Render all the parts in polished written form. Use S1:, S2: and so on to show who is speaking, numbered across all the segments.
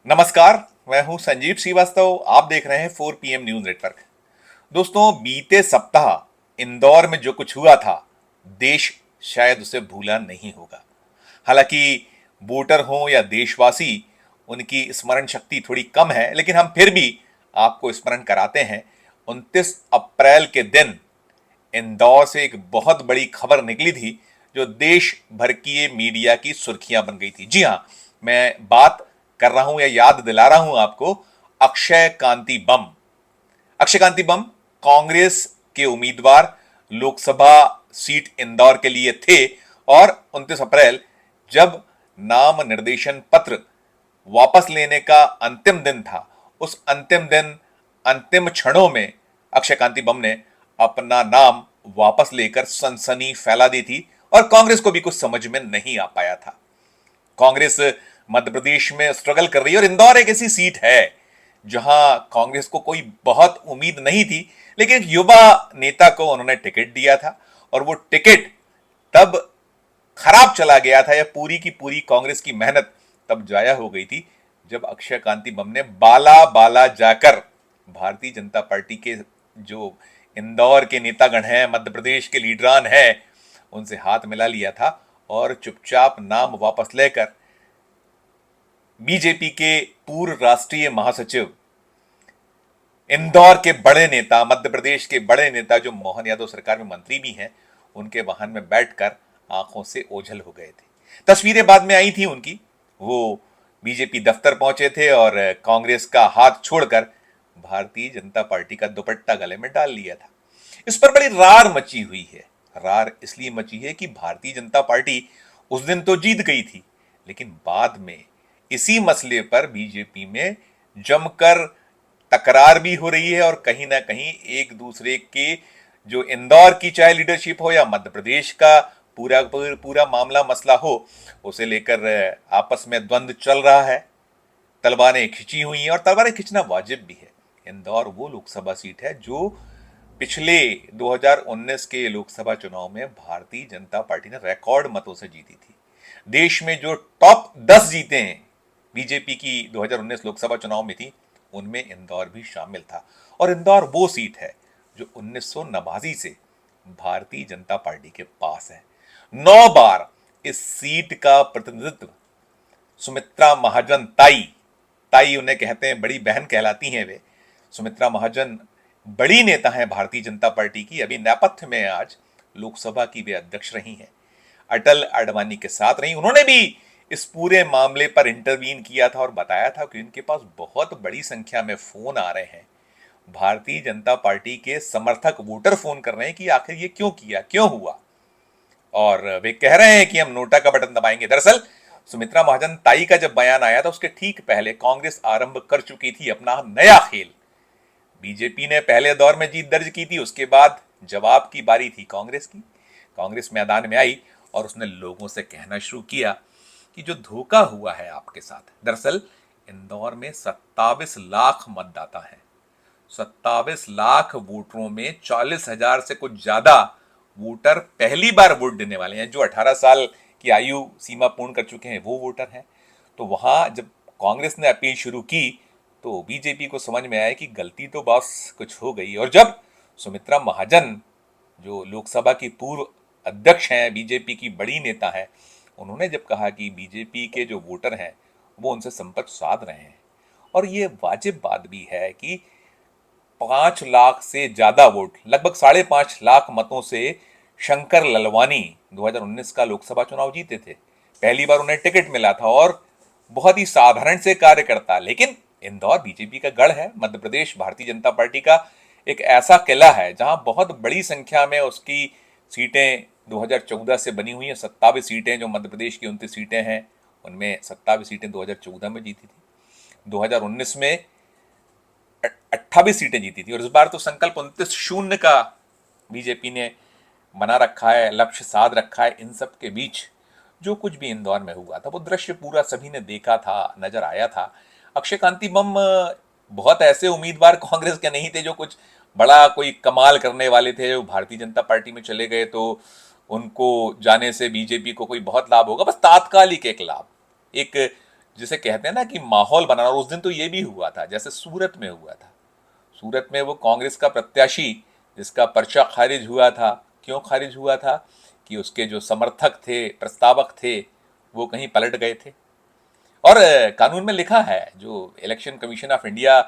S1: नमस्कार। मैं हूं संजीव श्रीवास्तव। आप देख रहे हैं 4 PM न्यूज नेटवर्क। दोस्तों, बीते सप्ताह इंदौर में जो कुछ हुआ था, देश शायद उसे भूला नहीं होगा। हालांकि वोटर हों या देशवासी, उनकी स्मरण शक्ति थोड़ी कम है, लेकिन हम फिर भी आपको स्मरण कराते हैं। 29 अप्रैल के दिन इंदौर से एक बहुत बड़ी खबर निकली थी, जो देश भर की मीडिया की सुर्खियां बन गई थी। जी हां, मैं बात कर रहा हूं या याद दिला रहा हूं आपको अक्षय कांति बम। अक्षय कांति बम कांग्रेस के उम्मीदवार लोकसभा सीट इंदौर के लिए थे, और 29 अप्रैल जब नाम निर्देशन पत्र वापस लेने का अंतिम दिन था, उस अंतिम दिन अंतिम क्षणों में अक्षय कांति बम ने अपना नाम वापस लेकर सनसनी फैला दी थी, और कांग्रेस को भी कुछ समझ में नहीं आ पाया था। कांग्रेस मध्य प्रदेश में स्ट्रगल कर रही है, और इंदौर एक ऐसी सीट है जहां कांग्रेस को कोई बहुत उम्मीद नहीं थी, लेकिन एक युवा नेता को उन्होंने टिकट दिया था, और वो टिकट तब खराब चला गया था, या पूरी की पूरी कांग्रेस की मेहनत तब जाया हो गई थी, जब अक्षय कांति बम ने बाला बाला जाकर भारतीय जनता पार्टी के जो इंदौर के नेतागण हैं, मध्य प्रदेश के लीडरान हैं, उनसे हाथ मिला लिया था, और चुपचाप नाम वापस लेकर बीजेपी के पूर्व राष्ट्रीय महासचिव, इंदौर के बड़े नेता, मध्य प्रदेश के बड़े नेता, जो मोहन यादव सरकार में मंत्री भी हैं, उनके वाहन में बैठकर आंखों से ओझल हो गए थे। तस्वीरें बाद में आई थी उनकी। वो बीजेपी दफ्तर पहुंचे थे और कांग्रेस का हाथ छोड़कर भारतीय जनता पार्टी का दुपट्टा गले में डाल लिया था। इस पर बड़ी रार मची हुई है। रार इसलिए मची है कि भारतीय जनता पार्टी उस दिन तो जीत गई थी, लेकिन बाद में इसी मसले पर बीजेपी में जमकर तकरार भी हो रही है, और कहीं ना कहीं एक दूसरे के, जो इंदौर की चाहे लीडरशिप हो या मध्य प्रदेश का पूरा पूरा मामला मसला हो, उसे लेकर आपस में द्वंद्व चल रहा है। तलवारें खिंची हुई हैं, और तलवारें खिंचना वाजिब भी है। इंदौर वो लोकसभा सीट है जो पिछले 2019 के लोकसभा चुनाव में भारतीय जनता पार्टी ने रिकॉर्ड मतों से जीती थी। देश में जो टॉप 10 जीते हैं बीजेपी की 2019 लोकसभा चुनाव में थी, उनमें इंदौर भी शामिल था। और इंदौर वो सीट है जो 1989 से भारतीय जनता पार्टी के पास है। 9 बार इस सीट का प्रतिनिधित्व सुमित्रा महाजन, ताई ताई उन्हें कहते हैं, बड़ी बहन कहलाती हैं वे। सुमित्रा महाजन बड़ी नेता हैं भारतीय जनता पार्टी की। अभी नेपथ्य में आज लोकसभा की वे अध्यक्ष रही हैं, अटल अडवाणी के साथ रही। उन्होंने भी इस पूरे मामले पर इंटरवीन किया था और बताया था कि उनके पास बहुत बड़ी संख्या में फोन आ रहे हैं। भारतीय जनता पार्टी के समर्थक वोटर फोन कर रहे हैं कि आखिर ये क्यों किया, क्यों हुआ, और वे कह रहे हैं कि हम नोटा का बटन दबाएंगे। दरअसल सुमित्रा महाजन ताई का जब बयान आया था, उसके ठीक पहले कांग्रेस आरंभ कर चुकी थी अपना नया खेल। बीजेपी ने पहले दौर में जीत दर्ज की थी, उसके बाद जवाब की बारी थी कांग्रेस की। कांग्रेस मैदान में आई और उसने लोगों से कहना शुरू किया कि जो धोखा हुआ है आपके साथ। दरअसल इंदौर में 27 लाख मतदाता हैं। 27 लाख वोटरों में 40,000 से कुछ ज्यादा वोटर पहली बार वोट देने वाले हैं, जो 18 साल की आयु सीमा पूर्ण कर चुके हैं, वो वोटर हैं। तो वहां जब कांग्रेस ने अपील शुरू की, तो बीजेपी को समझ में आया कि गलती तो बस कुछ हो गई। और जब सुमित्रा महाजन, जो लोकसभा की पूर्व अध्यक्ष हैं, बीजेपी की बड़ी नेता है, उन्होंने जब कहा कि बीजेपी के जो वोटर हैं वो उनसे संपर्क साध रहे हैं, और ये वाजिब बात भी है कि 5 लाख से ज्यादा वोट, लगभग 5.5 लाख मतों से शंकर ललवानी 2019 का लोकसभा चुनाव जीते थे। पहली बार उन्हें टिकट मिला था, और बहुत ही साधारण से कार्यकर्ता, लेकिन इंदौर बीजेपी का गढ़ है। मध्य प्रदेश भारतीय जनता पार्टी का एक ऐसा किला है जहां बहुत बड़ी संख्या में उसकी सीटें 2014 से बनी हुई हैं। 27 सीटें जो मध्य प्रदेश की 29 सीटें हैं, उनमें 27 सीटें 2014 में जीती थी। 2019 में 28 सीटें जीती थी, और इस बार तो संकल्प 29-0 का बीजेपी ने बना रखा है, लक्ष्य साध रखा है। इन सब के बीच जो कुछ भी इंदौर में हुआ था, वो दृश्य पूरा सभी ने देखा था, नजर आया था। अक्षय कांति बम बहुत ऐसे उम्मीदवार कांग्रेस के नहीं थे जो कुछ बड़ा कोई कमाल करने वाले थे। जो भारतीय जनता पार्टी में चले गए तो उनको जाने से बीजेपी को कोई बहुत लाभ होगा, बस तात्कालिक एक लाभ, एक जिसे कहते हैं ना कि माहौल बनाना। और उस दिन तो ये भी हुआ था, जैसे सूरत में हुआ था। सूरत में वो कांग्रेस का प्रत्याशी जिसका पर्चा खारिज हुआ था, क्यों खारिज हुआ था कि उसके जो समर्थक थे, प्रस्तावक थे, वो कहीं पलट गए थे। और कानून में लिखा है, जो इलेक्शन कमीशन ऑफ इंडिया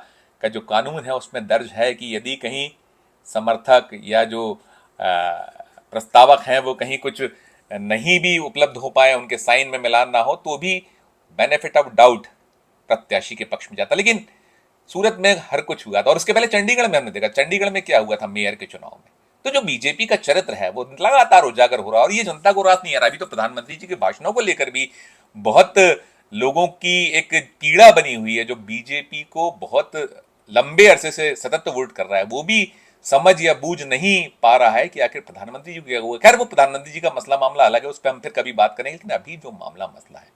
S1: का जो कानून है उसमें दर्ज है कि यदि कहीं समर्थक या जो प्रस्तावक हैं वो कहीं कुछ नहीं भी उपलब्ध हो पाए, उनके साइन में मिलान ना हो, तो भी बेनिफिट ऑफ डाउट प्रत्याशी के पक्ष में जाता। लेकिन सूरत में हर कुछ हुआ था। और उसके पहले चंडीगढ़ में हमने देखा, चंडीगढ़ में क्या हुआ था मेयर के चुनाव में। तो जो बीजेपी का चरित्र है वो लगातार उजागर हो रहा है और ये जनता को रास नहीं आ रहा। अभी तो प्रधानमंत्री जी के भाषणों को लेकर भी बहुत लोगों की एक पीड़ा बनी हुई है, जो बीजेपी को बहुत लंबे अरसे से सतत वोट कर रहा है, वो भी समझ या बूझ नहीं पा रहा है कि आखिर प्रधानमंत्री जी क्या हुआ। खैर, वो प्रधानमंत्री जी का मसला मामला अलग है, उस पर हम फिर कभी बात करेंगे। लेकिन अभी जो मामला मसला है,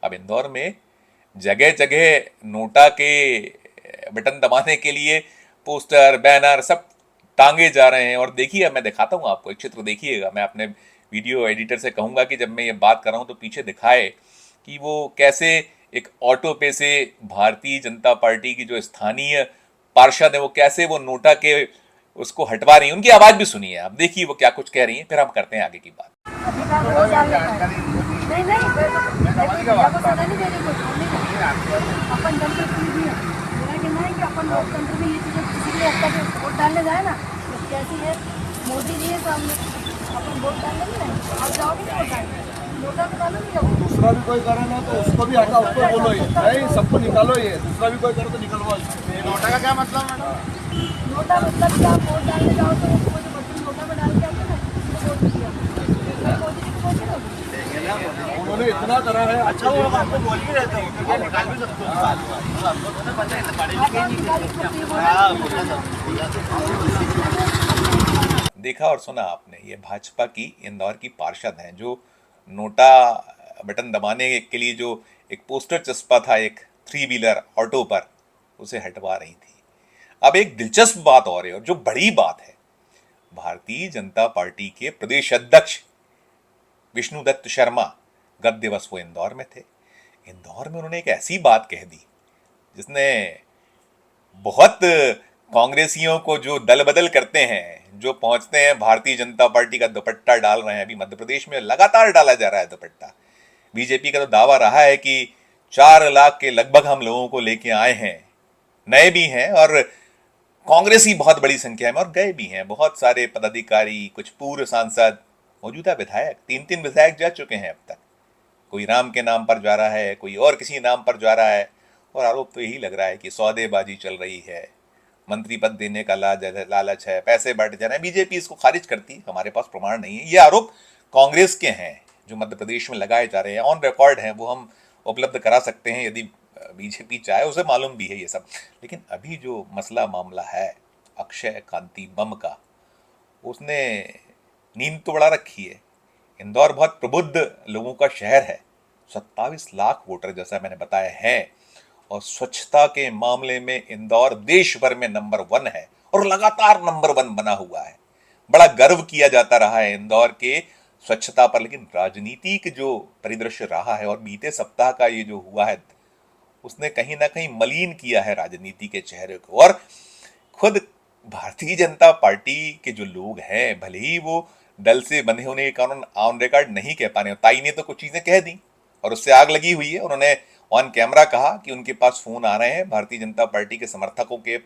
S1: अब इंदौर में जगह जगह नोटा के बटन दबाने के लिए पोस्टर, बैनर सब टांगे जा रहे हैं। और देखिए, मैं दिखाता हूं आपको एक चित्र, देखिएगा। मैं अपने वीडियो एडिटर से कहूंगा कि जब मैं ये बात कर रहा हूं तो पीछे दिखाए कि वो कैसे एक ऑटो पे से भारतीय जनता पार्टी की जो स्थानीय पार्षद है वो कैसे वो नोटा के उसको हटवा रही है। उनकी आवाज भी सुनिए आप, देखिए वो क्या कुछ कह रही है, फिर हम करते हैं आगे की बात।
S2: नहीं नहीं अपन मेरा कहना है कि अपन लोकतंत्र में ये चीजें किसी भी हद तक वोट डालने जाए ना, तो कैसी है मोदी जी है सामने, अपन वोट डालने नहीं जाए, आप जाओगे नहीं वोट डालने, नोटा तो डालो नहीं जाओगे।
S3: दूसरा भी कोई करे ना तो उसको भी हटाओ, उसको बोलो ये नहीं, सबको निकालो, ये दूसरा भी कोई करे तो निकलवाओ। नोटा का क्या मतलब है?
S2: नोटा मतलब कि आप वोट डालने जाओ तो वो जो बटन नोटा में डाल के आते हैं ना, वोट दिया मोदी जी को वोट नहीं दोगे।
S3: उन्होंने इतना करा है, अच्छा वो आपको बोल भी रहते हो, निकाल भी सकते हो।
S1: देखा और सुना आपने, ये भाजपा की इंदौर की पार्षद हैं जो नोटा बटन दबाने के लिए जो एक पोस्टर चस्पा था एक 3 व्हीलर ऑटो पर, उसे हटवा रही थी। अब एक दिलचस्प बात और है, और जो बड़ी बात है, भारतीय जनता पार्टी के प्रदेश अध्यक्ष विष्णुदत्त शर्मा गत दिवस वो इंदौर में थे। इंदौर में उन्होंने एक ऐसी बात कह दी जिसने बहुत कांग्रेसियों को, जो दल बदल करते हैं, जो पहुंचते हैं भारतीय जनता पार्टी का दुपट्टा डाल रहे हैं, अभी मध्य प्रदेश में लगातार डाला जा रहा है दुपट्टा। बीजेपी का तो दावा रहा है कि 4 लाख के लगभग हम लोगों को लेके आए हैं, नए भी हैं और कांग्रेसी बहुत बड़ी संख्या में, और गए भी हैं बहुत सारे पदाधिकारी, कुछ पूर्व सांसद, मौजूदा विधायक, 3 विधायक जा चुके हैं अब तक। कोई राम के नाम पर जा रहा है, कोई और किसी नाम पर जा रहा है, और आरोप तो यही लग रहा है कि सौदेबाजी चल रही है, मंत्री पद देने का लालच है, पैसे बांटे जा रहे हैं। बीजेपी इसको खारिज करती है, हमारे पास प्रमाण नहीं है। ये आरोप कांग्रेस के हैं जो मध्य प्रदेश में लगाए जा रहे हैं, ऑन रिकॉर्ड हैं, वो हम उपलब्ध करा सकते हैं यदि बीजेपी चाहे, उसे मालूम भी है ये सब। लेकिन अभी जो मसला मामला है अक्षय कांति बम का, उसने नींद तो बढ़ा रखी है। इंदौर बहुत प्रबुद्ध लोगों का शहर है, 27 लाख वोटर जैसा मैंने बताया है, और स्वच्छता के मामले में इंदौर देश भर में नंबर 1 है और लगातार नंबर 1 बना हुआ है। बड़ा गर्व किया जाता रहा है इंदौर के स्वच्छता पर। लेकिन राजनीतिक जो परिदृश्य रहा है और बीते सप्ताह का ये जो हुआ है, उसने कहीं ना कहीं मलिन किया है राजनीति के चेहरे को। और खुद भारतीय जनता पार्टी के जो लोग हैं, भले ही वो दल से बंधे होने के कारण ऑन रिकॉर्ड नहीं कह पा रहे, ताई ने तो कुछ चीजें कह दी और उससे आग लगी हुई है। उन्होंने ऑन कैमरा कहा कि उनके पास फोन आ रहे हैं भारतीय जनता पार्टी के समर्थकों के,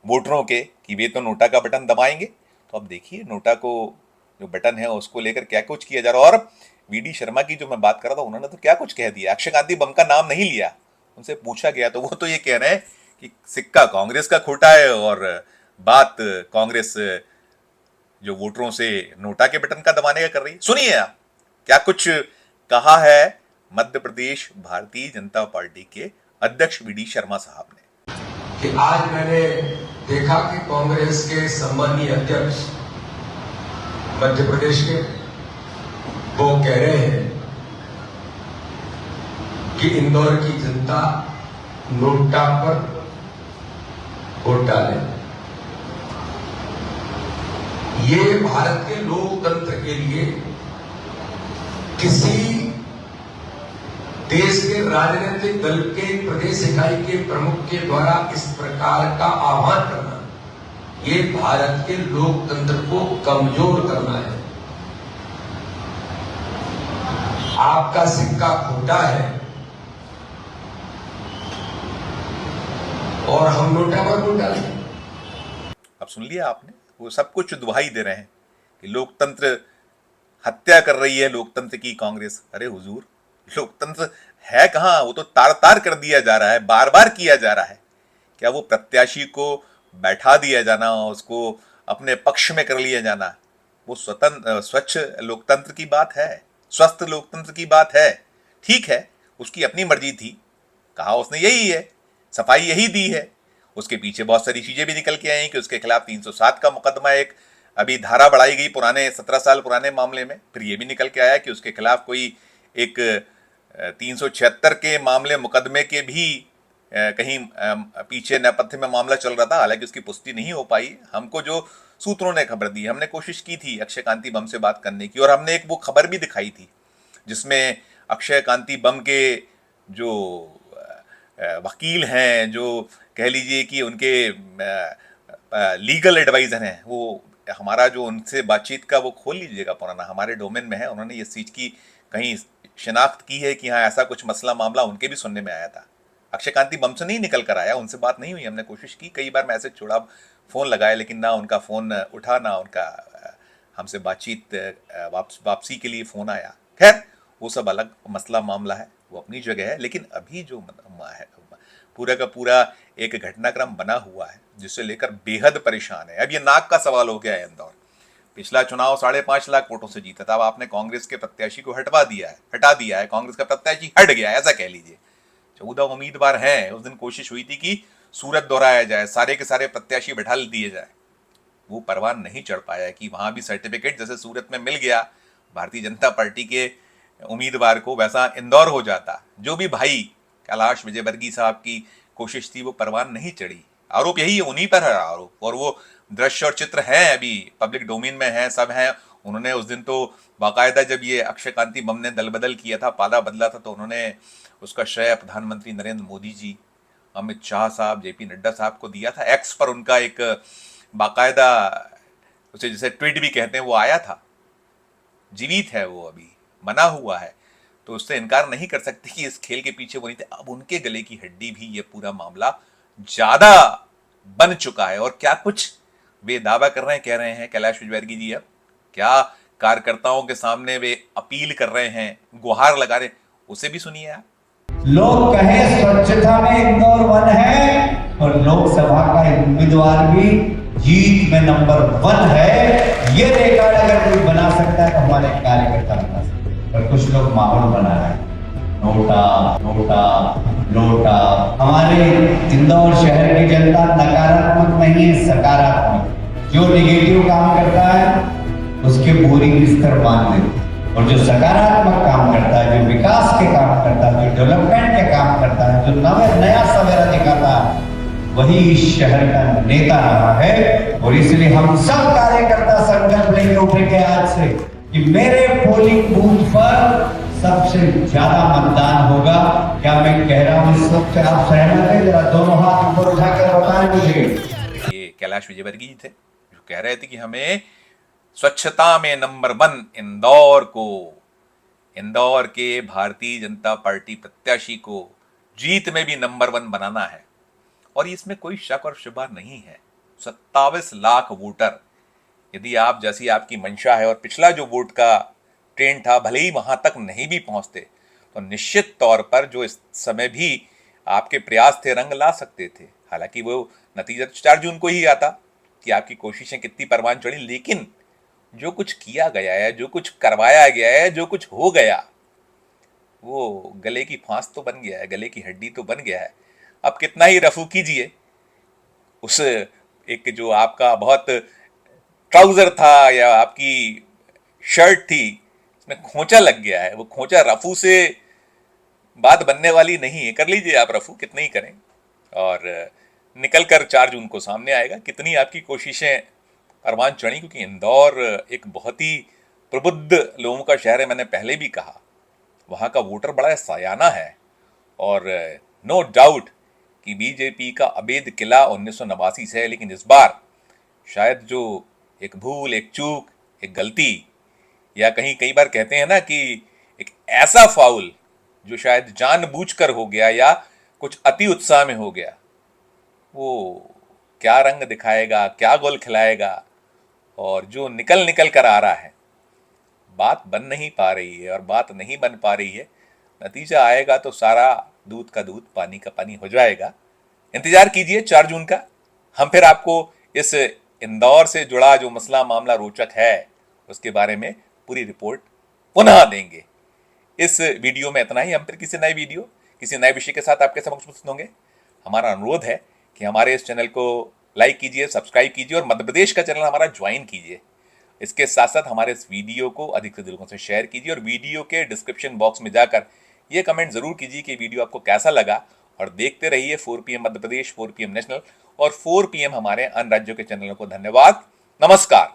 S1: वोटरों के, कि वे तो नोटा का बटन दबाएंगे। तो अब देखिए नोटा को जो बटन है उसको लेकर क्या कुछ किया जा रहा है। और वीडी शर्मा की जो मैं बात कर रहा था, उन्होंने तो क्या कुछ कह दिया, अक्षय कांति बम का नाम नहीं लिया। उनसे पूछा गया तो वो तो ये कह रहे हैं कि सिक्का कांग्रेस का खोटा है और बात कांग्रेस जो वोटरों से नोटा के बटन का दबाने का कर रही है। सुनिए आप क्या कुछ कहा है मध्य प्रदेश भारतीय जनता पार्टी के अध्यक्ष वीडी शर्मा साहब ने।
S4: कि आज मैंने देखा कि कांग्रेस के सम्मानीय अध्यक्ष मध्य प्रदेश के, वो कह रहे हैं कि इंदौर की जनता नोटा पर वोट डाले। ये भारत के लोकतंत्र के लिए किसी देश के राजनीतिक दल के प्रदेश इकाई के प्रमुख के द्वारा इस प्रकार का आह्वान करना, ये भारत के लोकतंत्र को कमजोर करना है। आपका सिक्का खोटा है और हम नोटा पर वोट डालेंगे।
S1: अब सुन लिया आपने, वो सब कुछ दुहाई दे रहे हैं कि लोकतंत्र हत्या कर रही है लोकतंत्र की कांग्रेस। अरे हुजूर, लोकतंत्र है कहाँ? वो तो तार तार कर दिया जा रहा है, बार बार किया जा रहा है। क्या वो प्रत्याशी को बैठा दिया जाना, उसको अपने पक्ष में कर लिया जाना, वो स्वतंत्र स्वच्छ लोकतंत्र की बात है, स्वस्थ लोकतंत्र की बात है? ठीक है, उसकी अपनी मर्जी थी, कहा उसने यही है, सफाई यही दी है। उसके पीछे बहुत सारी चीजें भी निकल के आई कि उसके खिलाफ 307 का मुकदमा, एक अभी धारा बढ़ाई गई पुराने 17 साल पुराने मामले में। फिर ये भी निकल के आया कि उसके खिलाफ कोई एक 376 के मामले मुकदमे के भी कहीं पीछे नेपथ्य में मामला चल रहा था। हालांकि उसकी पुष्टि नहीं हो पाई। हमको जो सूत्रों ने खबर दी, हमने कोशिश की थी अक्षय कांति बम से बात करने की, और हमने एक वो खबर भी दिखाई थी जिसमें अक्षय कांति बम के जो वकील हैं, जो कह लीजिए कि उनके लीगल एडवाइजर हैं, वो हमारा जो उनसे बातचीत का वो खोल लीजिएगा पुराना, हमारे डोमेन में है। उन्होंने ये चीज की कहीं शिनाख्त की है कि हाँ ऐसा कुछ मसला मामला उनके भी सुनने में आया था। अक्षय कांति बम से नहीं निकल कर आया, उनसे बात नहीं हुई। हमने कोशिश की, कई बार मैसेज छोड़ा, फोन लगाया, लेकिन ना उनका फोन उठा, ना उनका हमसे बातचीत वापसी के लिए फोन आया। खैर वो सब अलग मसला मामला है, वो अपनी जगह है। लेकिन अभी जो है पूरा का पूरा एक घटनाक्रम बना हुआ है जिससे लेकर बेहद परेशान है। अब ये नाक का सवाल हो गया है इंदौर। पिछला चुनाव 5.5 लाख वोटों से जीता था, अब आपने कांग्रेस के प्रत्याशी को हटा दिया है, कांग्रेस का प्रत्याशी हट गया है, ऐसा कह लीजिए। 14 उम्मीदवार हैं। उस दिन कोशिश हुई थी कि सूरत दोहराया जाए, सारे के सारे प्रत्याशी बैठा दिए जाए। वो परवान नहीं चढ़ पाया कि वहां भी सर्टिफिकेट जैसे सूरत में मिल गया भारतीय जनता पार्टी के उम्मीदवार को, वैसा इंदौर हो जाता। जो भी भाई कैलाश विजयवर्गीय साहब की कोशिश थी वो परवान नहीं चढ़ी। आरोप यही है, उन्हीं पर है आरोप, और वो दृश्य और चित्र हैं अभी पब्लिक डोमेन में हैं, सब हैं। उन्होंने उस दिन तो बाकायदा जब ये अक्षय कांति बम ने दल बदल किया था, पाला बदला था, तो उन्होंने उसका श्रेय प्रधानमंत्री नरेंद्र मोदी जी, अमित शाह साहब, जेपी नड्डा साहब को दिया था। एक्स पर उनका एक बाकायदा, उसे जैसे ट्वीट भी कहते हैं, वो आया था। जीवित है वो, अभी बना हुआ है, तो उससे इनकार नहीं कर सकते कि इस खेल के पीछे वो नहीं थे। अब उनके गले की हड्डी भी ये पूरा मामला ज्यादा बन चुका है। और क्या कुछ वे दावा कर रहे हैं, कह रहे हैं कैलाश विजयवर्गीय जी, अब क्या कार्यकर्ताओं के सामने वे अपील कर रहे हैं, गुहार लगा रहे हैं, उसे भी सुनिए आप।
S5: लोग कहें स्वच्छता में इंदौर 1 है और लोकसभा का उम्मीदवार भी जीत में नंबर 1 है। ये रिकॉर्ड अगर कोई बना सकता है तो हमारे कार्यकर्ता बना सकते हैं। पर कुछ लोग माहौल बना रहे हैं, नोटा नोटा लोटा। हमारे इंदौर शहर की जनता नकारात्मक नहीं है, सकारात्मक। जो निगेटिव काम करता है उसके बोरी बिस्तर बांध देते, और जो सकारात्मक काम करता है, जो विकास के काम करता है, जो डेवलपमेंट के काम करता है, जो नया सवेरा दिखाता है, वही इस शहर का नेता रहा है। और इसलिए हम सब कार्यकर्ता संकल्प लेंगे उठे के आज से कि मेरे पोलिंग बूथ पर सबसे ज्यादा मतदान होगा। क्या मैं कह रहा हूं इस वक्त आप सहमत हैं? जरा दोनों हाथ ऊपर उठाकर बताएं मुझे।
S1: ये कैलाश विजयवर्गीय जी थे जो कह रहे थे कि हमें स्वच्छता में नंबर 1 इंदौर को, इंदौर के भारतीय जनता पार्टी प्रत्याशी को जीत में भी नंबर 1 बनाना है। और इसमें कोई शक और शुबा नहीं है। 27 लाख वोटर, यदि आप जैसी आपकी मंशा है और पिछला जो वोट का ट्रेंड था, भले ही वहां तक नहीं भी पहुंचते, तो निश्चित तौर पर जो इस समय भी आपके प्रयास थे रंग ला सकते थे। हालांकि वो नतीजा 4 जून को ही आता कि आपकी कोशिशें कितनी परवान चढ़ी, लेकिन जो कुछ किया गया है, जो कुछ करवाया गया है, जो कुछ हो गया, वो गले की फांस तो बन गया है, गले की हड्डी तो बन गया है। अब कितना ही रफू कीजिए, उस एक जो आपका बहुत ट्राउजर था या आपकी शर्ट थी, इसमें खोंचा लग गया है। वो खोंचा रफू से बात बनने वाली नहीं है। कर लीजिए आप रफू, कितने ही करें, और निकल कर 4 जून को सामने आएगा कितनी आपकी कोशिशें परवान चढ़ी। क्योंकि इंदौर एक बहुत ही प्रबुद्ध लोगों का शहर है, मैंने पहले भी कहा। वहाँ का वोटर बड़ा सयाना है और नो डाउट कि बीजेपी का अबेद किला 1989 से है, लेकिन इस बार शायद जो एक भूल, एक चूक, एक गलती, या कई बार कहते हैं ना कि एक ऐसा फाउल जो शायद जानबूझकर हो गया या कुछ अति उत्साह में हो गया, वो क्या रंग दिखाएगा, क्या गोल खिलाएगा, और जो निकल कर आ रहा है, बात बन नहीं पा रही है और बात नहीं बन पा रही है, नतीजा आएगा तो सारा दूध का दूध पानी का पानी हो जाएगा। इंतजार कीजिए 4 जून का, हम फिर आपको इस इंदौर से जुड़ा जो मसला मामला रोचक है उसके बारे में पूरी रिपोर्ट पुनः देंगे। इस वीडियो में इतना ही, हम फिर किसी नए वीडियो, किसी नए विषय के साथ आपके समक्ष उपस्थित होंगे। हमारा अनुरोध है कि हमारे इस चैनल को लाइक कीजिए, सब्सक्राइब कीजिए और मध्य प्रदेश का चैनल हमारा ज्वाइन कीजिए। इसके साथ साथ हमारे इस वीडियो को अधिक से अधिक लोगों से शेयर कीजिए और वीडियो के डिस्क्रिप्शन बॉक्स में जाकर ये कमेंट जरूर कीजिए कि वीडियो आपको कैसा लगा, और देखते रहिए 4 PM Madhya Pradesh, 4 PM national और 4 PM हमारे अन्य राज्यों के चैनलों को। धन्यवाद, नमस्कार।